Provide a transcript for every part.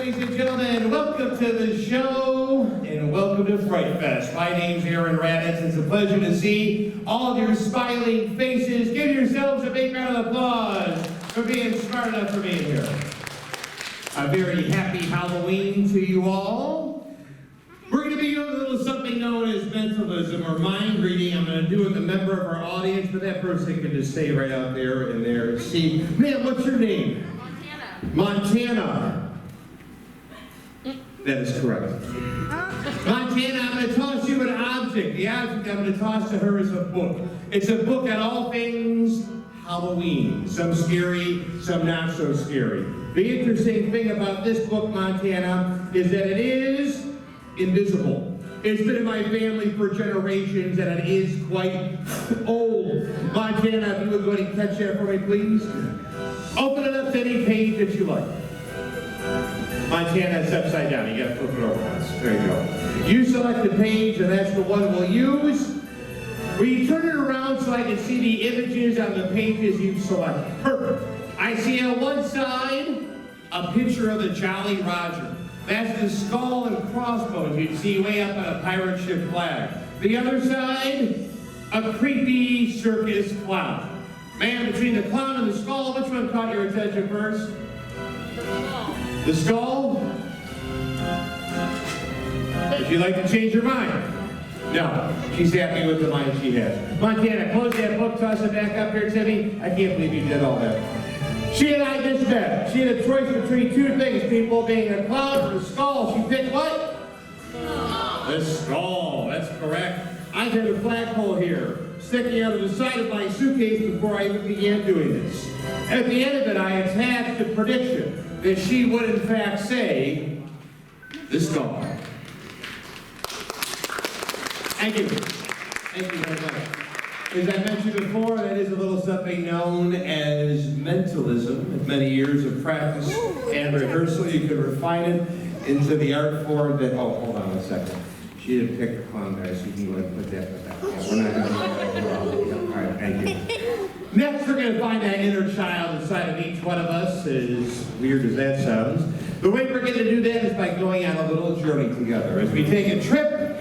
ladies and gentlemen. Welcome to the show and welcome to Fright Fest. My name's Aaron Radatz. It's a pleasure to see all of your smiling faces. Give yourselves a big round of applause for being smart enough for being here. A very happy Halloween to you all. We're going to be doing a little something known as mentalism or mind reading. I'm going to do it with a member of our audience, but that person can just stay right out there in their seat. Ma'am, what's your name? Montana. That is correct. Montana, I'm going to toss you an object. The object I'm going to toss to her is a book. It's a book on all things Halloween. Some scary, some not so scary. The interesting thing about this book, Montana, is that it is invisible. It's been in my family for generations, and it is quite old. Montana, if you would go ahead and catch that for me, please. Open it up to any page that you like. Montana, it's upside down. You got to flip it over once. There you go. You select the page, and that's the one we'll use. Will you turn it around so I can see the images on the pages you've selected? Perfect. I see on one side a picture of the Jolly Roger. That's the skull and crossbones you'd see way up on a pirate ship flag. The other side, a creepy circus clown. Man, between the clown and the skull, which one caught your attention first? The skull? Would you like to change your mind? No, she's happy with the mind she has. Montana, close that book, toss it back up here to me. I can't believe you did all that. She and I just met. She had a choice between two things, people, being a clown or a skull. She picked what? The skull, that's correct. I had a flagpole here, sticking out of the side of my suitcase before I even began doing this. At the end of it, I attached a prediction that she would in fact say, the skull. Thank you. Thank you very much. As I mentioned before, that is a little something known as mentalism. With many years of practice and rehearsal, you can refine it into the art form that, oh, hold on a second. She didn't pick the clown guy, so you can go ahead and put that back. Yeah, we're not going to do that. All right, thank you. Next, we're going to find that inner child inside of each one of us, as weird as that sounds. The way we're going to do that is by going on a little journey together as we take a trip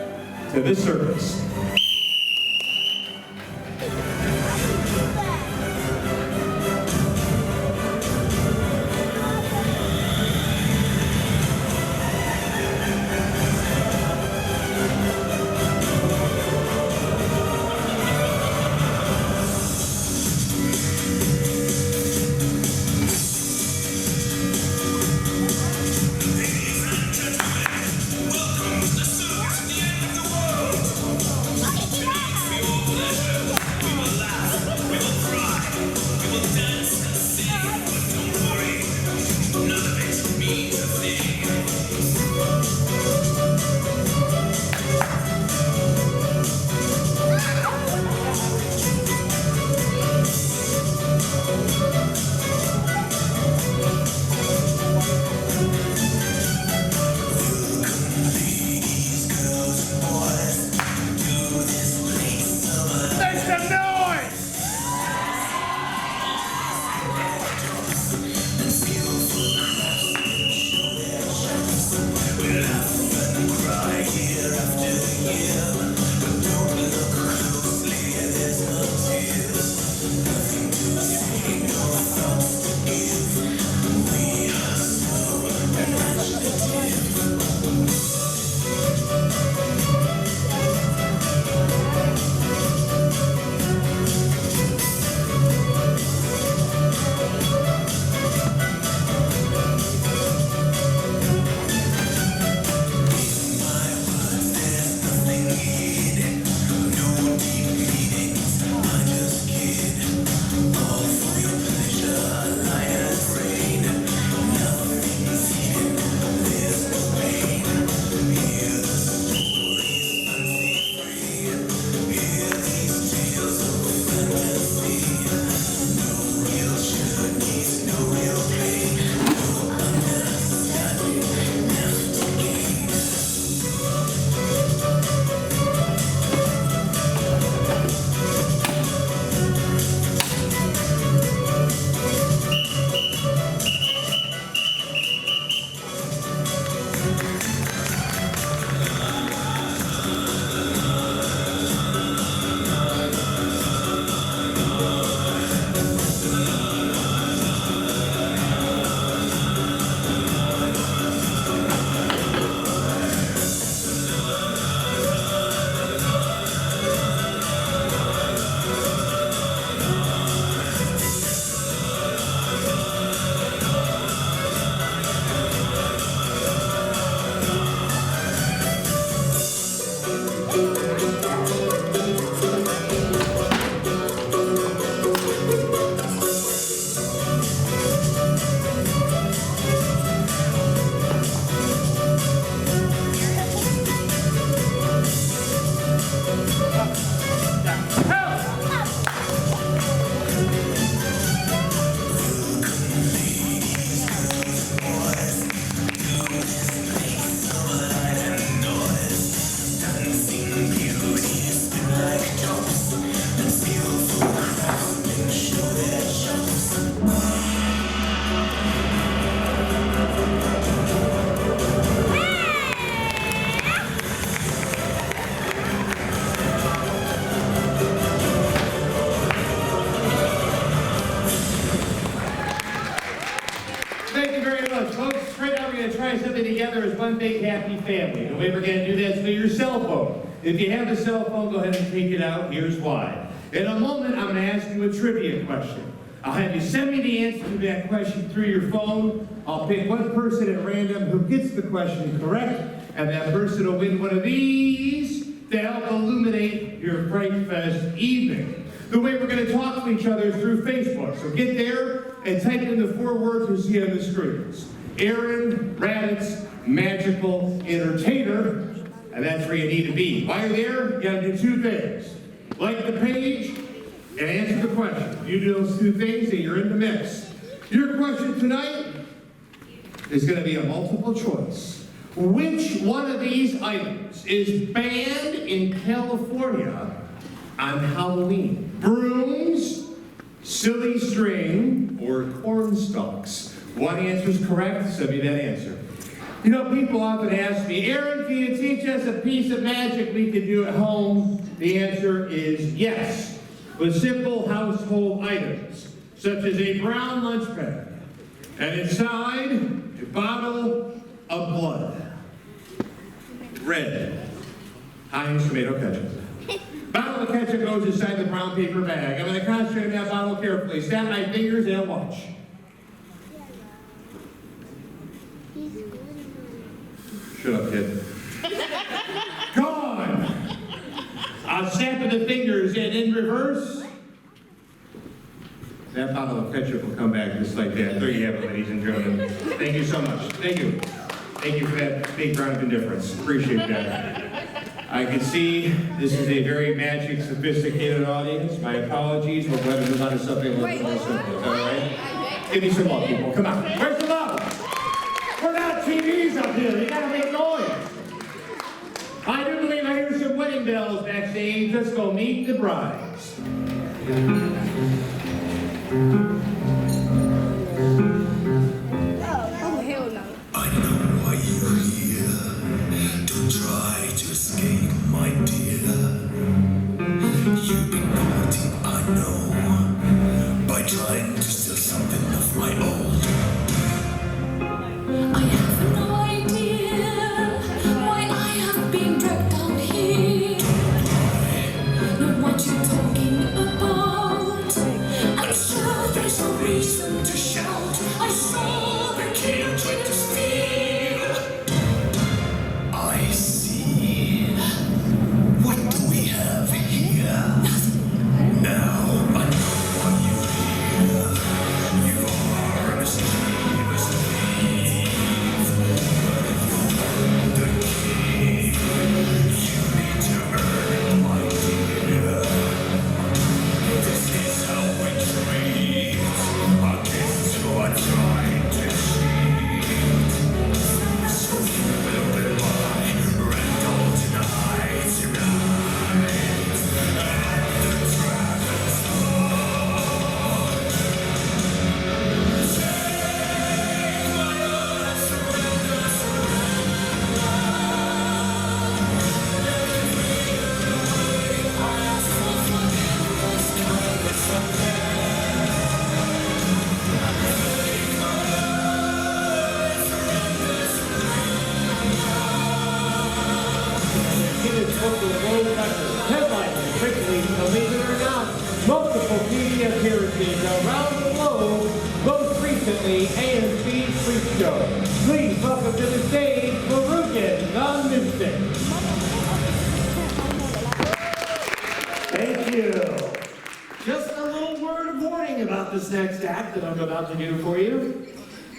to the circus. Welcome to the circus at the end of the world. Thank you very much, folks. Right now we're going to try something together as one big happy family. The way we're going to do that is through your cell phone. If you have a cell phone, go ahead and take it out. Here's why. In a moment, I'm going to ask you a trivia question. I'll have you send me the answer to that question through your phone. I'll pick one person at random who gets the question correct, and that person will win one of these to help illuminate your Fright Fest evening. The way we're going to talk to each other is through Facebook. So get there and type in the 4 words you see on the screens. Aaron Radatz, Magical Entertainer, and that's where you need to be. While you're there, you got to do 2 things. Like the page and answer the question. You do those 2 things and you're in the mix. Your question tonight is going to be a multiple choice. Which one of these items is banned in California on Halloween? Brooms, silly string, or corn stalks? One answer is correct, send me that answer. You know, people often ask me, Aaron, can you teach us a piece of magic we can do at home? The answer is yes, with simple household items, such as a brown lunch bag, and inside, a bottle of blood. Red. Heinz tomato ketchup. Bottle of ketchup goes inside the brown paper bag. I'm going to concentrate on that bottle carefully. Snap my fingers and watch. Shut up, kid. Gone! I'll snap of the fingers and in reverse. That bottle of ketchup will come back just like that. There you have it, ladies and gentlemen. Thank you so much. Thank you. Thank you for that big round of indifference. Appreciate that. I can see this is a very magic, sophisticated audience. My apologies. We're glad to move on to something a little more simple. All right? Give me some love, people. Come on. Where's the love? We're not TVs up here. You gotta make noise. I do believe I hear some wedding bells backstage. Let's go meet the brides. I know why you're here. Don't try to escape, my dear. You've been naughty, I know, by trying to steal something of my own. I have no idea why I have been dragged down here. Know what you're talking about. I'm sure there's no reason to shout. I saw the kid try to steal. I see. What do we have here? Now I know why you're here. You are a mischievous thief. But if you want the key, you need to earn, my dear. This is how we treat against who are trying to cheat. So you will rely, Randall tonight, at the Dragon's Hall. Take my oath, surrender, surrender. I ask for forgiveness, kindness, and Guinness Book of World Records. Headlining quickly, believe it or not, multiple media appearances around the globe, most recently A&B's Freak Show. Please welcome to the stage, Murrugun the Mystic. Thank you. Just a little word of warning about this next act that I'm about to do for you.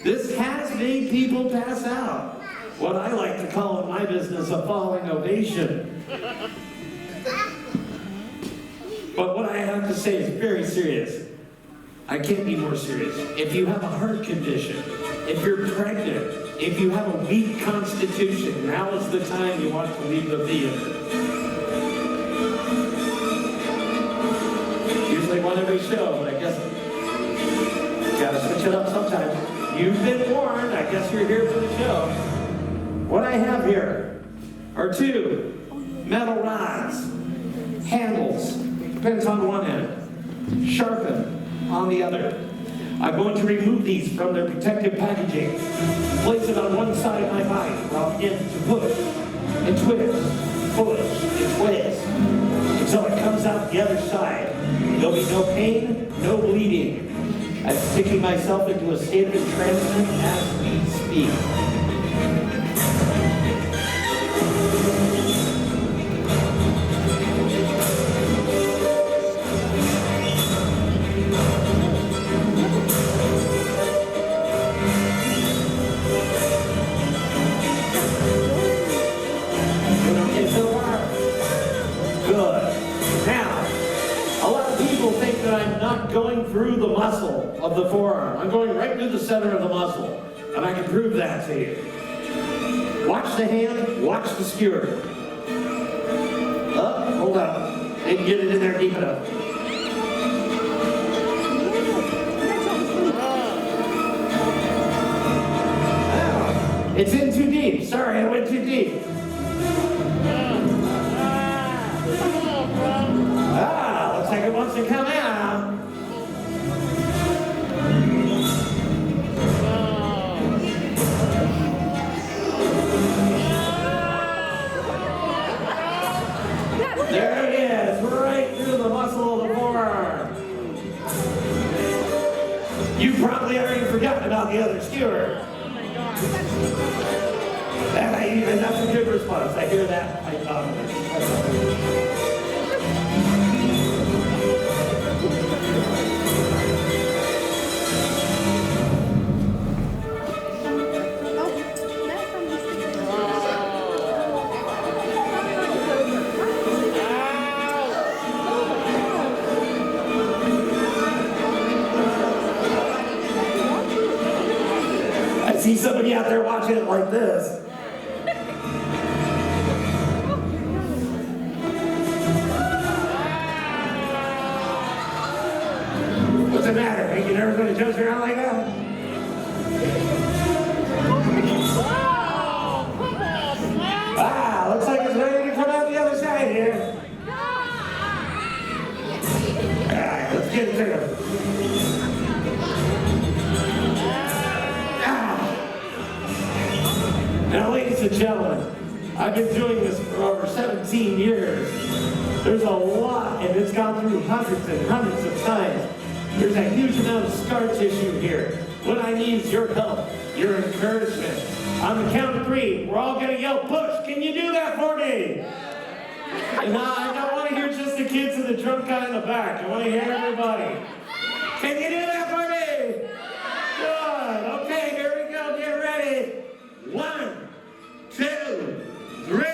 This has made people pass out. What I like to call in my business a falling ovation. But what I have to say is very serious. I can't be more serious. If you have a heart condition, if you're pregnant, if you have a weak constitution, now is the time you want to leave the theater. Usually one every show, but I guess you gotta switch it up sometimes. You've been warned, I guess you're here for the show. What I have here are 2 metal rods, handles, depends on one end, sharpened on the other. I'm going to remove these from their protective packaging, place it on one side of my body where I'll begin to push and twist, push and twist, until it comes out the other side. There'll be no pain, no bleeding. I'm sticking myself into a state of entrancement as we speak. Going through the muscle of the forearm. I'm going right through the center of the muscle, and I can prove that to you. Watch the hand, watch the skewer. Hold up. Didn't get it in there deep enough. Wow. It's in too deep. Sorry, I went too deep. Looks like it wants to come out. There it is, right through the muscle of the forearm. You probably already forgotten about the other skewer. And that's a good response. I hear that. I see somebody out there watching it like this. What's the matter? Ain't you never going to jump around like that? Wow, looks like it's ready to come out the other side here. Alright, let's get it through. Now, ladies and gentlemen, I've been doing this for over 17 years. There's a lot, and it's gone through hundreds and hundreds of times. There's a huge amount of scar tissue here. What I need is your help, your encouragement. On the count of 3, we're all going to yell, push. Can you do that for me? And I don't want to hear just the kids and the drunk guy in the back. I want to hear everybody. Can you do that for me? Good. Okay, here we go. Get ready. 1, 2, 3.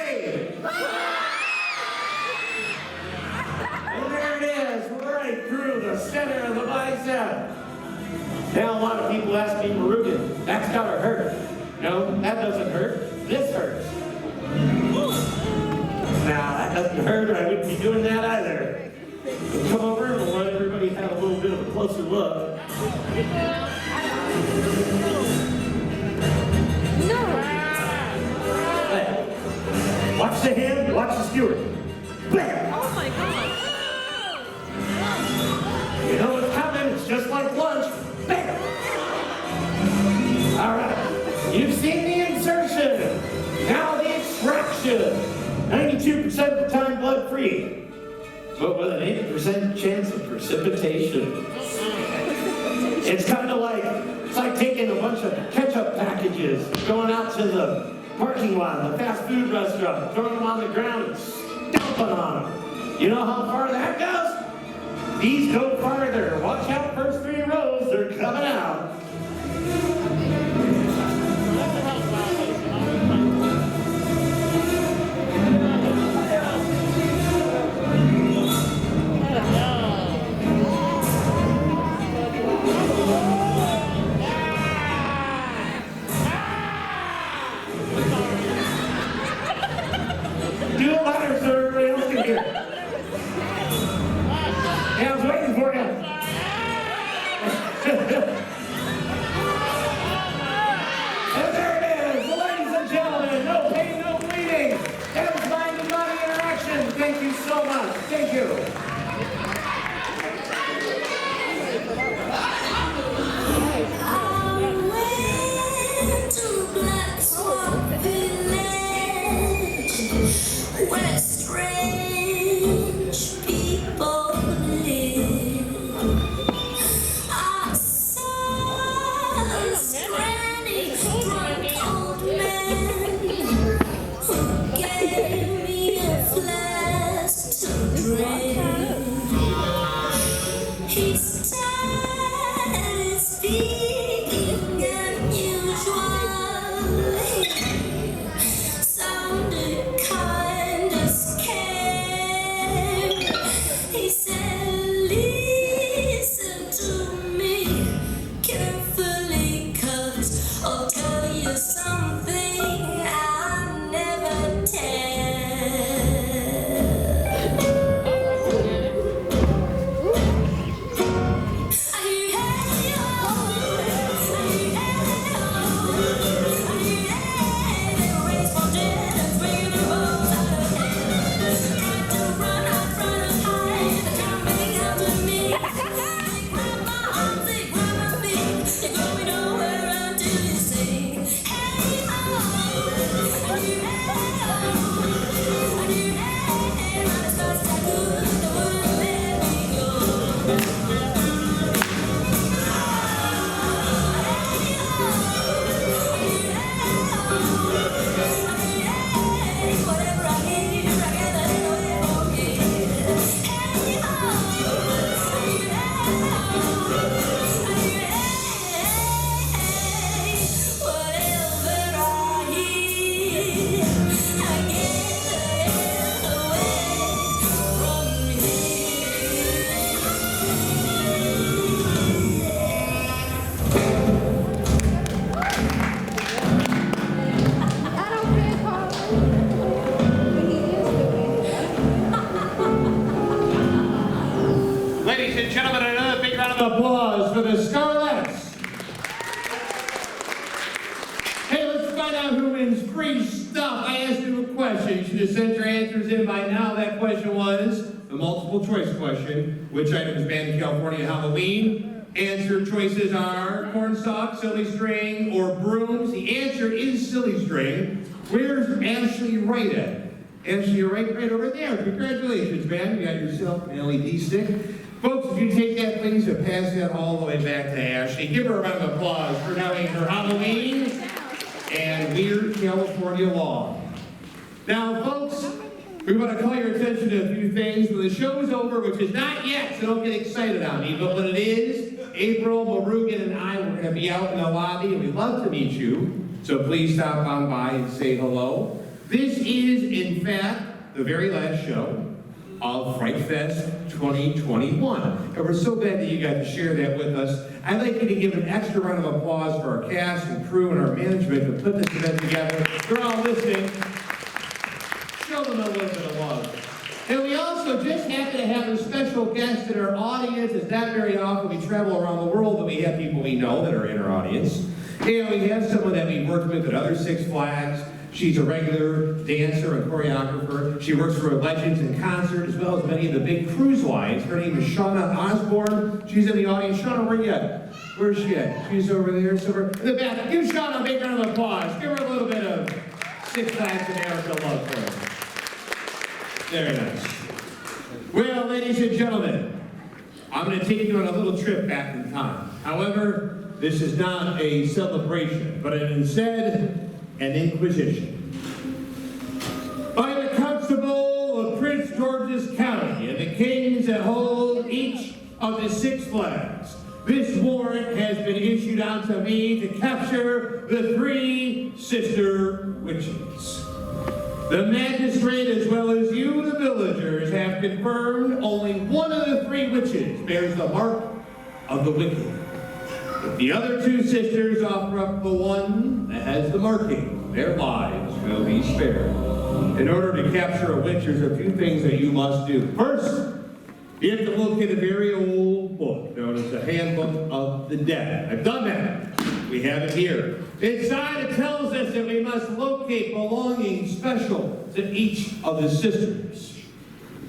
And there it is, right through the center of the bicep. Now a lot of people ask me, Murrugun, that's gotta hurt. No, that doesn't hurt. This hurts. Now that doesn't hurt, or I wouldn't be doing that either. So come over and we'll let everybody have a little bit of a closer look. Watch the hand, watch the skewer. Bam! Oh my God! You know what's coming, it's just like lunch. Bam! All right, you've seen the insertion. Now the extraction. 92% of the time blood-free, but with an 80% chance of precipitation. It's kind of like, it's like taking a bunch of ketchup packages, going out to the parking lot, the fast food restaurant, throwing them on the ground and stomping on them. You know how far that goes? These go farther. Watch out, first 3 rows, they're coming out. Do it louder so everybody else can hear. Yeah, I was waiting for you. have sent your answers in by now. That question was the multiple choice question. Which item is banned in California Halloween? Answer choices are cornstalk, silly string, or brooms. The answer is silly string. Where's Ashley Wright at? Ashley, you're right over there. Congratulations, man. You got yourself an LED stick. Folks, if you take that, please, and pass that all the way back to Ashley. Give her a round of applause for knowing her Halloween and weird California law. Now, folks, we want to call your attention to a few things. When the show is over, which is not yet, so don't get excited on me, but when it is, April, Murrugun, and I, we're going to be out in the lobby, and we'd love to meet you. So please stop on by and say hello. This is, in fact, the very last show of Fright Fest 2021. And we're so glad that you got to share that with us. I'd like you to give an extra round of applause for our cast and crew and our management to put this event together. They're all listening. Show them a little bit of love. And we also just happen to have a special guest in our audience. It's not very often we travel around the world that we have people we know that are in our audience. And we have someone that we worked with at other Six Flags. She's a regular dancer and choreographer. She works for Legends in Concert, as well as many of the big cruise lines. Her name is Shauna Osborne. She's in the audience. Shauna, where are you at? Where's she at? She's over there, somewhere in the back. Give Shauna a big round of applause. Give her a little bit of Six Flags America love for her. Very nice. Well, ladies and gentlemen, I'm going to take you on a little trip back in time. However, this is not a celebration, but instead an inquisition. By the constable of Prince George's County and the kings that hold each of the Six Flags, this warrant has been issued out to me to capture the three sister witches. The magistrate, as well as you, the villagers, have confirmed only one of the three witches bears the mark of the wicked. But the other two sisters offer up the one that has the marking. Their lives will be spared. In order to capture a witch, there's a few things that you must do. First, you have to locate a very old book known as the Handbook of the Dead. I've done that. We have it here. Inside it tells us that we must locate belongings special to each of the sisters.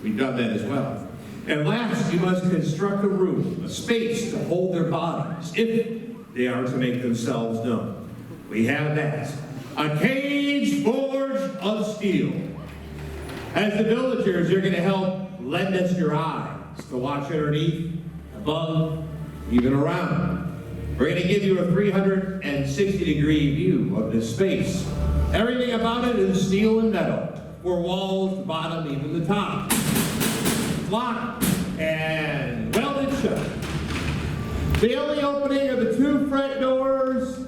We've done that as well. And last, you must construct a room, a space to hold their bodies, if they are to make themselves known. We have that. A cage forged of steel. As the villagers, you're going to help lend us your eyes to watch underneath, above, even around. We're going to give you a 360-degree view of this space. Everything about it is steel and metal. Four walls, the bottom, even the top. Locked and welded shut. The only opening are the two front doors,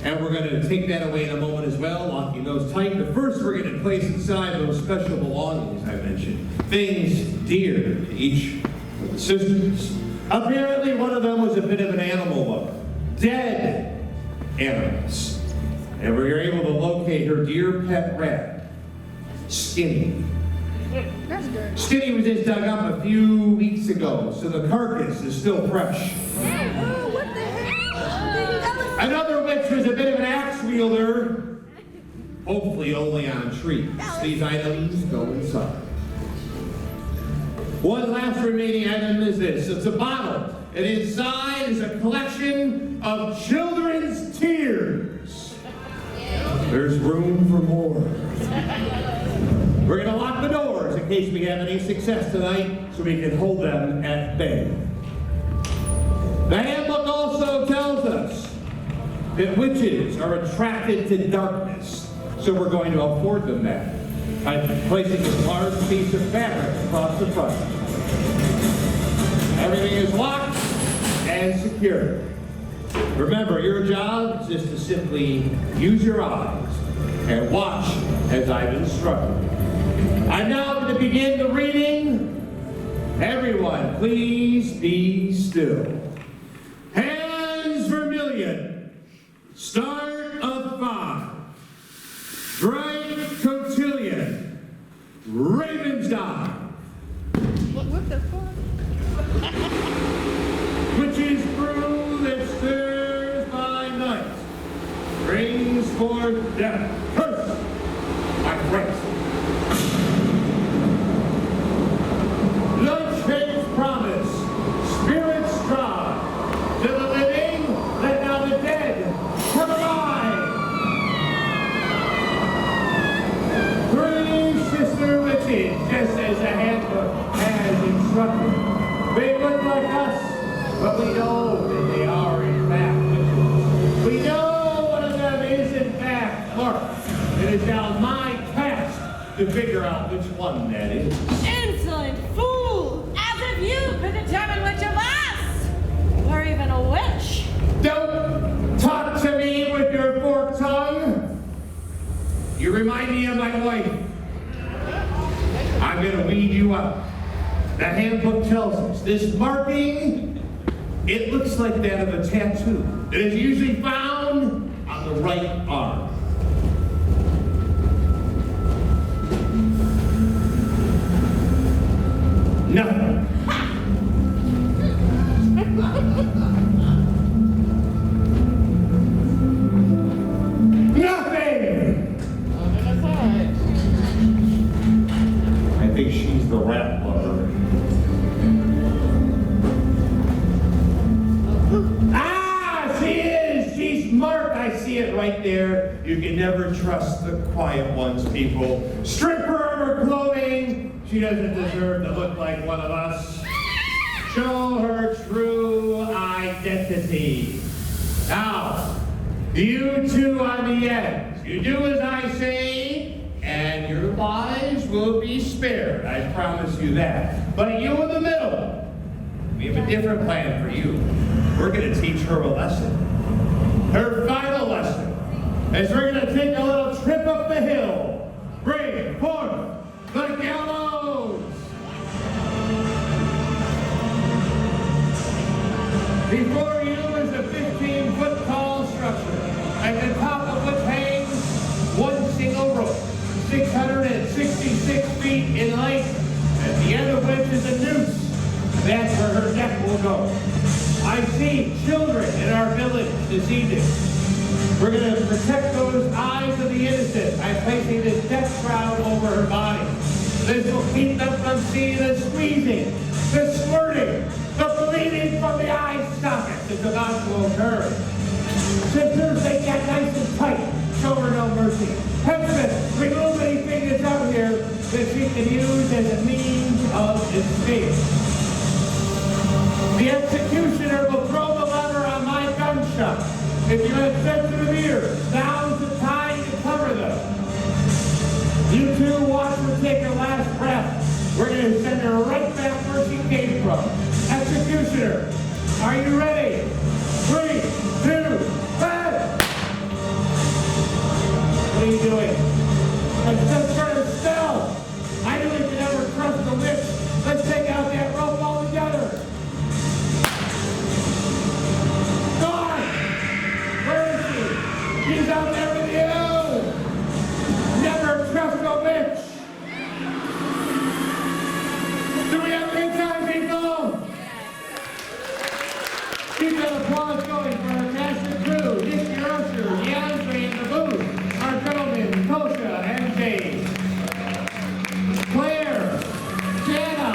and we're going to take that away in a moment as well, locking those tight. But first, we're going to place inside those special belongings I mentioned, things dear to each of the sisters. Apparently, one of them was a bit of an animal lover, dead animals, and we were able to locate her dear pet rat, Skinny. Skinny was just dug up a few weeks ago, so the carcass is still fresh. Oh, what the heck? Another witch was a bit of an axe wielder, hopefully only on trees. These items go inside. One last remaining item is this. It's a bottle, and inside is a collection of children's tears. There's room for more. We're going to lock the doors in case we have any success tonight so we can hold them at bay. The handbook also tells us that witches are attracted to darkness, so we're going to afford them that by placing this large piece of fabric across the front. Everything is locked and secure. Remember, your job is just to simply use your eyes and watch as I've instructed. I'm now going to begin the reading. Everyone, please be still. Hands vermilion. Start of 5. Bright cotillion. Raven's dive. What the fuck? Witch's brew that stirs by night. Brings forth death. Curse by Fright. They look like us, but we know that they are in fact witches. We know one of them is in fact Mark. It is now my task to figure out which one that is. Insolent fool! As if you could determine which of us were even a witch. Don't talk to me with your forked tongue. You remind me of my wife. I'm gonna weed you out. The handbook tells us this marking, it looks like that of a tattoo. It is usually found on the right arm. Nothing. I think she's the rat lover. Ah, she is! She's marked. I see it right there. You can never trust the quiet ones, people. Strip her of her clothing. She doesn't deserve to look like one of us. Show her true identity. Now, you two on the ends. You do as I say, and your lives will be spared. I promise you that. But you in the middle, we have a different plan for you. We're going to teach her a lesson. Her final lesson is we're going to take a little trip up the hill. Bring forth the gallows. Before you is a 15-foot tall structure, at the top of which hangs one single rope, 666 feet in length, at the end of which is a noose. That's where her neck will go. I see children in our village this evening. We're going to protect those eyes of the innocent by placing this death shroud over her body. This will keep them from seeing the squeezing, the squirting, the bleeding from the eye sockets that's about to occur. Sisters, they get nice and tight. Show her no mercy. Headsman, remove anything that's out here that she can use as a means of escape. The executioner will throw the lever on my gunshot. If you have sensitive ears, now's the time to cover them. You two watch her take her last breath. We're going to send her right back where she came from. Executioner, are you ready? 3, 2, 1! What are you doing? I'm just trying to spell. I knew we could never trust the witch. Let's take out that rope altogether. Gone! Where is she? She's out there with you! Never trust a witch! Do we have a good time, people? Keep that applause going for our cast and crew. Nick, your usher, Yasmin in the booth. Our gentlemen, Tosha and Dave. Claire, Jana,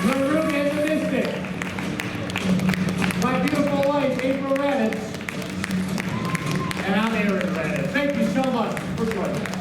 Murrugun the Mystic. My beautiful wife, Aaron Radatz. And I'm Aaron Radatz. Thank you so much for joining us.